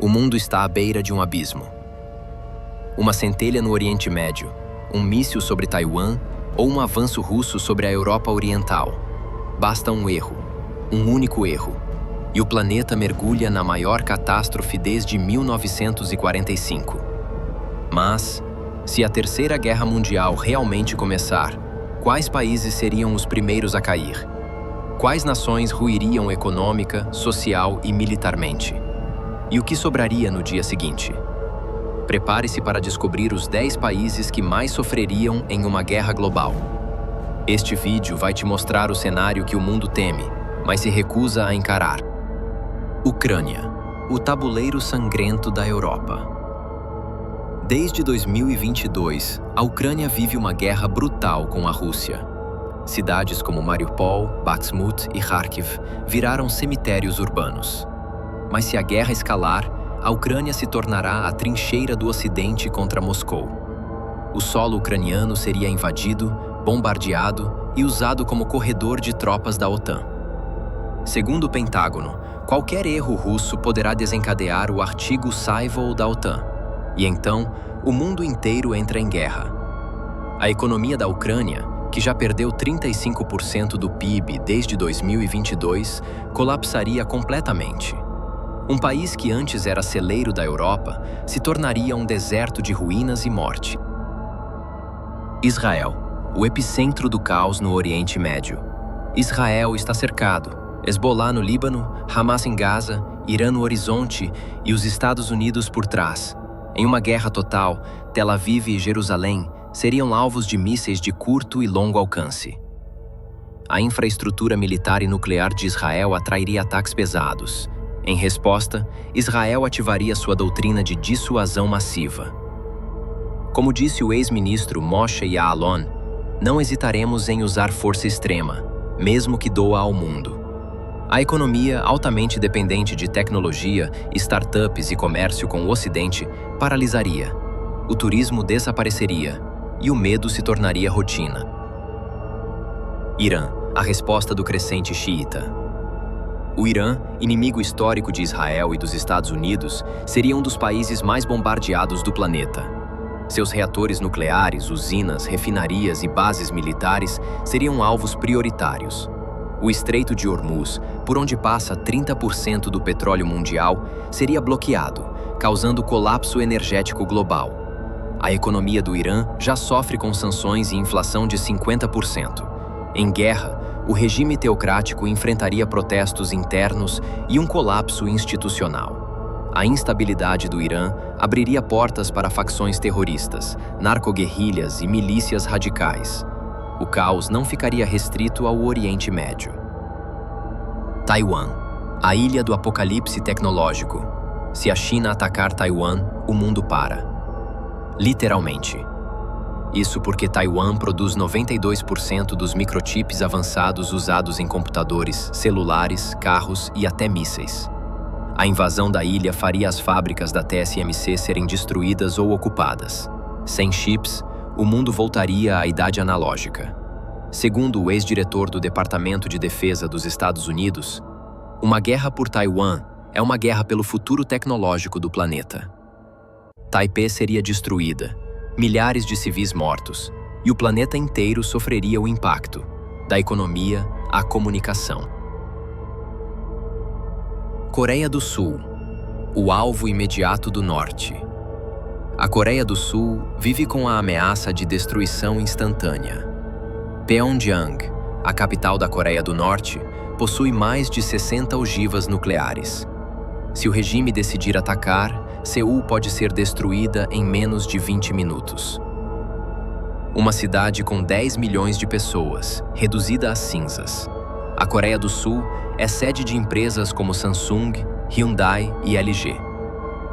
O mundo está à beira de um abismo. Uma centelha no Oriente Médio, um míssil sobre Taiwan ou um avanço russo sobre a Europa Oriental. Basta um erro, um único erro, e o planeta mergulha na maior catástrofe desde 1945. Mas, se a Terceira Guerra Mundial realmente começar, quais países seriam os primeiros a cair? Quais nações ruiriam econômica, social e militarmente? E o que sobraria no dia seguinte? Prepare-se para descobrir os 10 países que mais sofreriam em uma guerra global. Este vídeo vai te mostrar o cenário que o mundo teme, mas se recusa a encarar. Ucrânia, o tabuleiro sangrento da Europa. Desde 2022, a Ucrânia vive uma guerra brutal com a Rússia. Cidades como Mariupol, Bakhmut e Kharkiv viraram cemitérios urbanos. Mas se a guerra escalar, a Ucrânia se tornará a trincheira do Ocidente contra Moscou. O solo ucraniano seria invadido, bombardeado e usado como corredor de tropas da OTAN. Segundo o Pentágono, qualquer erro russo poderá desencadear o artigo Saival da OTAN, e então o mundo inteiro entra em guerra. A economia da Ucrânia, que já perdeu 35% do PIB desde 2022, colapsaria completamente. Um país que antes era celeiro da Europa se tornaria um deserto de ruínas e morte. Israel, o epicentro do caos no Oriente Médio. Israel está cercado. Hezbollah no Líbano, Hamas em Gaza, Irã no horizonte e os Estados Unidos por trás. Em uma guerra total, Tel Aviv e Jerusalém seriam alvos de mísseis de curto e longo alcance. A infraestrutura militar e nuclear de Israel atrairia ataques pesados. Em resposta, Israel ativaria sua doutrina de dissuasão massiva. Como disse o ex-ministro Moshe Ya'alon, não hesitaremos em usar força extrema, mesmo que doa ao mundo. A economia, altamente dependente de tecnologia, startups e comércio com o Ocidente, paralisaria. O turismo desapareceria e o medo se tornaria rotina. Irã, a resposta do crescente xiita. O Irã, inimigo histórico de Israel e dos Estados Unidos, seria um dos países mais bombardeados do planeta. Seus reatores nucleares, usinas, refinarias e bases militares seriam alvos prioritários. O Estreito de Hormuz, por onde passa 30% do petróleo mundial, seria bloqueado, causando colapso energético global. A economia do Irã já sofre com sanções e inflação de 50%. Em guerra, o regime teocrático enfrentaria protestos internos e um colapso institucional. A instabilidade do Irã abriria portas para facções terroristas, narcoguerrilhas e milícias radicais. O caos não ficaria restrito ao Oriente Médio. Taiwan, a ilha do apocalipse tecnológico. Se a China atacar Taiwan, o mundo para. Literalmente. Isso porque Taiwan produz 92% dos microchips avançados usados em computadores, celulares, carros e até mísseis. A invasão da ilha faria as fábricas da TSMC serem destruídas ou ocupadas. Sem chips, o mundo voltaria à idade analógica. Segundo o ex-diretor do Departamento de Defesa dos Estados Unidos, uma guerra por Taiwan é uma guerra pelo futuro tecnológico do planeta. Taipei seria destruída, milhares de civis mortos, e o planeta inteiro sofreria o impacto, da economia à comunicação. Coreia do Sul, o alvo imediato do Norte. A Coreia do Sul vive com a ameaça de destruição instantânea. Pyongyang, a capital da Coreia do Norte, possui mais de 60 ogivas nucleares. Se o regime decidir atacar, Seul pode ser destruída em menos de 20 minutos. Uma cidade com 10 milhões de pessoas, reduzida a cinzas. A Coreia do Sul é sede de empresas como Samsung, Hyundai e LG.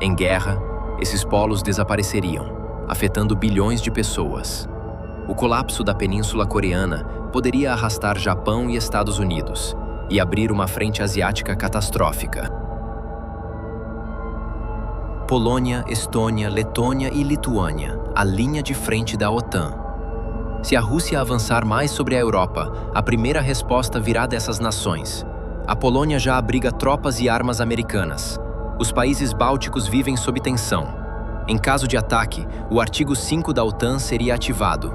Em guerra, esses polos desapareceriam, afetando bilhões de pessoas. O colapso da Península Coreana poderia arrastar Japão e Estados Unidos e abrir uma frente asiática catastrófica. Polônia, Estônia, Letônia e Lituânia, a linha de frente da OTAN. Se a Rússia avançar mais sobre a Europa, a primeira resposta virá dessas nações. A Polônia já abriga tropas e armas americanas. Os países bálticos vivem sob tensão. Em caso de ataque, o artigo 5 da OTAN seria ativado.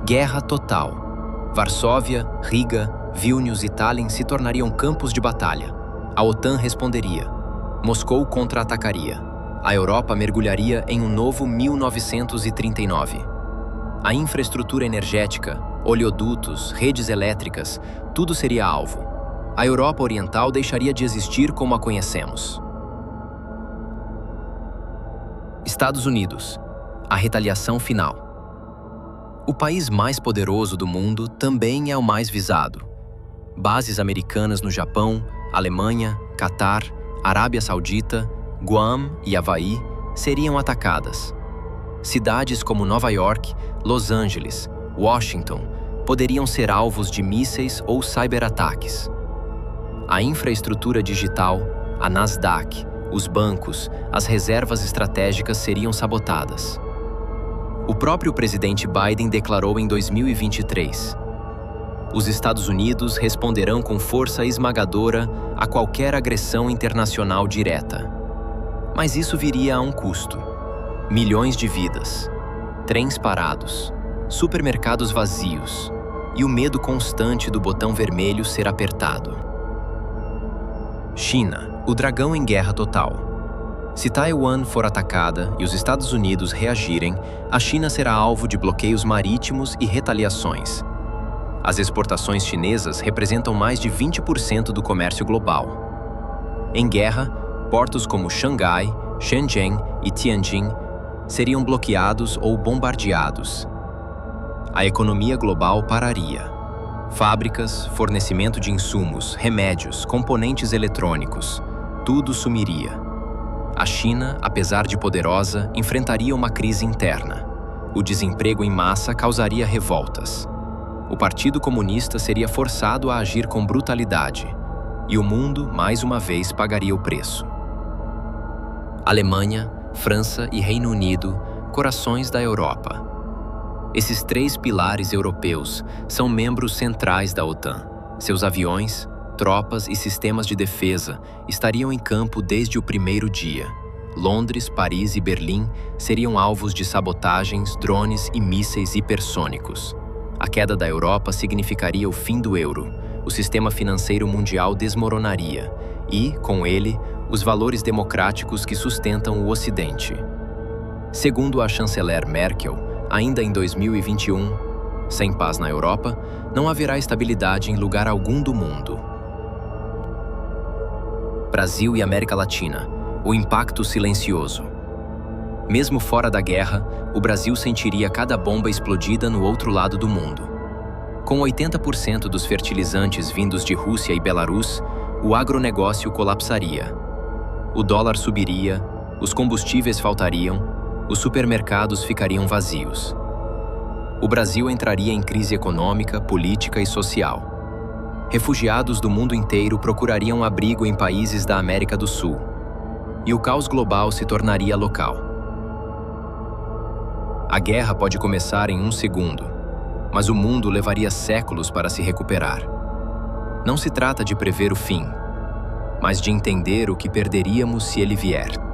Guerra total. Varsóvia, Riga, Vilnius e Tallinn se tornariam campos de batalha. A OTAN responderia. Moscou contra-atacaria. A Europa mergulharia em um novo 1939. A infraestrutura energética, oleodutos, redes elétricas, tudo seria alvo. A Europa Oriental deixaria de existir como a conhecemos. Estados Unidos. A retaliação final. O país mais poderoso do mundo também é o mais visado. Bases americanas no Japão, Alemanha, Catar, Arábia Saudita, Guam e Havaí seriam atacadas. Cidades como Nova York, Los Angeles, Washington poderiam ser alvos de mísseis ou cyberataques. A infraestrutura digital, a Nasdaq, os bancos, as reservas estratégicas seriam sabotadas. O próprio presidente Biden declarou em 2023: os Estados Unidos responderão com força esmagadora a qualquer agressão internacional direta. Mas isso viria a um custo. Milhões de vidas, trens parados, supermercados vazios e o medo constante do botão vermelho ser apertado. China, o dragão em guerra total. Se Taiwan for atacada e os Estados Unidos reagirem, a China será alvo de bloqueios marítimos e retaliações. As exportações chinesas representam mais de 20% do comércio global. Em guerra, portos como Xangai, Shenzhen e Tianjin seriam bloqueados ou bombardeados. A economia global pararia. Fábricas, fornecimento de insumos, remédios, componentes eletrônicos, tudo sumiria. A China, apesar de poderosa, enfrentaria uma crise interna. O desemprego em massa causaria revoltas. O Partido Comunista seria forçado a agir com brutalidade. E o mundo, mais uma vez, pagaria o preço. Alemanha, França e Reino Unido, corações da Europa. Esses três pilares europeus são membros centrais da OTAN. Seus aviões, tropas e sistemas de defesa estariam em campo desde o primeiro dia. Londres, Paris e Berlim seriam alvos de sabotagens, drones e mísseis hipersônicos. A queda da Europa significaria o fim do euro. O sistema financeiro mundial desmoronaria e, com ele, os valores democráticos que sustentam o Ocidente. Segundo a chanceler Merkel, ainda em 2021, sem paz na Europa, não haverá estabilidade em lugar algum do mundo. Brasil e América Latina, o impacto silencioso. Mesmo fora da guerra, o Brasil sentiria cada bomba explodida no outro lado do mundo. Com 80% dos fertilizantes vindos de Rússia e Belarus, o agronegócio colapsaria. O dólar subiria, os combustíveis faltariam, os supermercados ficariam vazios. O Brasil entraria em crise econômica, política e social. Refugiados do mundo inteiro procurariam abrigo em países da América do Sul. E o caos global se tornaria local. A guerra pode começar em um segundo, mas o mundo levaria séculos para se recuperar. Não se trata de prever o fim, mas de entender o que perderíamos se ele vier.